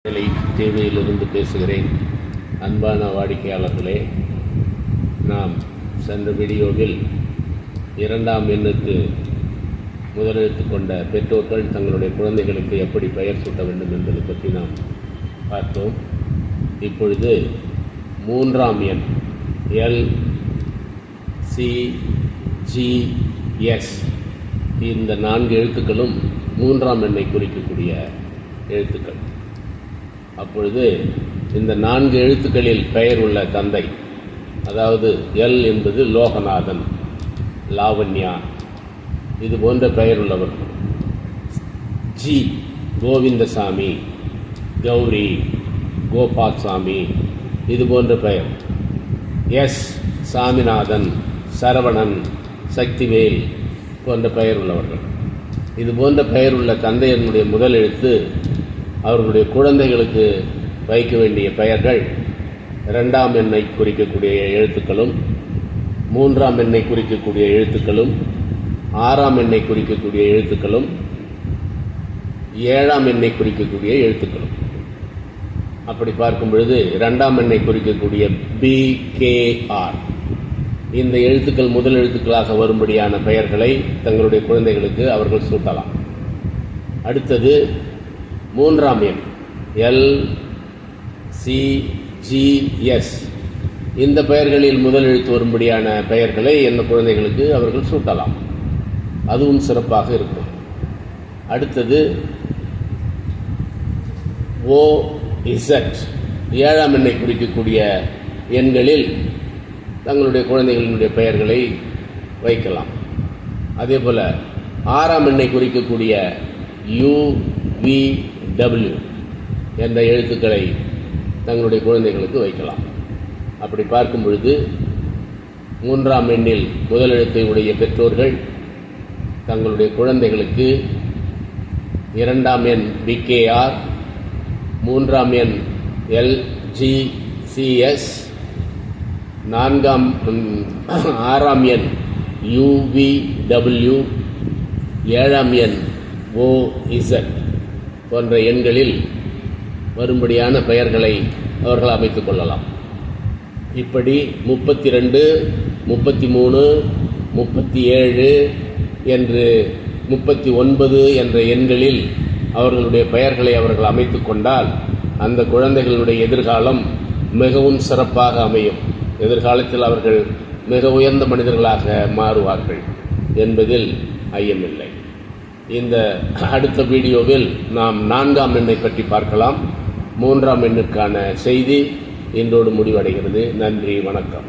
டிவியிலிருந்து பேசுகிறேன். அன்பான வாடிக்கையாளர்களே, நாம் சென்ற வீடியோவில் 2ஆம் எண்ணுக்கு முதலெழுத்து கொண்ட பெற்றோர்கள் தங்களுடைய குழந்தைகளுக்கு எப்படி பெயர் சூட்ட வேண்டும் என்பதை பற்றி நாம் பார்த்தோம். இப்பொழுது 3ஆம் எண் LCGS இந்த 4 எழுத்துக்களும் 3ஆம் எண்ணை குறிக்கக்கூடிய எழுத்துக்கள். அப்பொழுது இந்த 4 எழுத்துக்களில் பெயர் உள்ள தந்தை, அதாவது எல் என்பது லோகநாதன், லாவண்யா, இது போன்ற பெயர் உள்ளவர். ஜி கோவிந்தசாமி, கௌரி, கோபால்சாமி, இது போன்ற பெயர். எஸ் சாமிநாதன், சரவணன், சக்திவேல் போன்ற பெயர் உள்ளவர்கள். இது போன்ற பெயர் உள்ள தந்தையனுடைய முதல் எழுத்து அவர்களுடைய குழந்தைகளுக்கு வைக்க வேண்டிய பெயர்கள் 2ஆம் எண்ணை குறிக்கக்கூடிய எழுத்துக்களும், 3ஆம் எண்ணை குறிக்கக்கூடிய எழுத்துக்களும், 6ஆம் எண்ணை குறிக்கக்கூடிய எழுத்துக்களும், 7ஆம் எண்ணை குறிக்கக்கூடிய எழுத்துக்களும். அப்படி பார்க்கும் பொழுது 2ஆம் எண்ணை குறிக்கக்கூடிய BKR இந்த எழுத்துக்கள் முதல் எழுத்துக்களாக வரும்படியான பெயர்களை தங்களுடைய குழந்தைகளுக்கு அவர்கள் சூட்டலாம். அடுத்தது 3ஆம் எண் LCGS இந்த பெயர்களில் முதல் எழுத்து வரும்படியான பெயர்களை எந்த குழந்தைகளுக்கு அவர்கள் சூட்டலாம். அதுவும் சிறப்பாக இருக்கும். அடுத்தது OZ 7ஆம் எண்ணை குறிக்கக்கூடிய எண்களில் தங்களுடைய குழந்தைகளினுடைய பெயர்களை வைக்கலாம். அதே போல 6ஆம் எண்ணை குறிக்கக்கூடிய UVW என்ற எழுத்துக்களை தங்களுடைய குழந்தைகளுக்கு வைக்கலாம். அப்படி பார்க்கும் பொழுது 3ஆம் எண்ணில் முதல் எழுத்தை உடைய பெற்றோர்கள் தங்களுடைய குழந்தைகளுக்கு 2ஆம் எண் BKR, 3ஆம் எண் LGCS, 6ஆம் எண் UVW, 7ஆம் எண் OZ போன்ற எண்களில் வரும்படியான பெயர்களை அவர்கள் அமைத்துக் கொள்ளலாம். இப்படி 32, 33, 37 என்று 39 என்ற எண்களில் அவர்களுடைய பெயர்களை அவர்கள் அமைத்துக் கொண்டால் அந்த குழந்தைகளுடைய எதிர்காலம் மிகவும் சிறப்பாக அமையும். எதிர்காலத்தில் அவர்கள் மிக உயர்ந்த மனிதர்களாக மாறுவார்கள் என்பதில் ஐயமில்லை. இந்த அடுத்த வீடியோவில் நாம் 4ஆம் எண்ணை பற்றி பார்க்கலாம். 3ஆம் எண்ணுக்கான செய்தி இன்றோடு முடிவடைகிறது. நன்றி, வணக்கம்.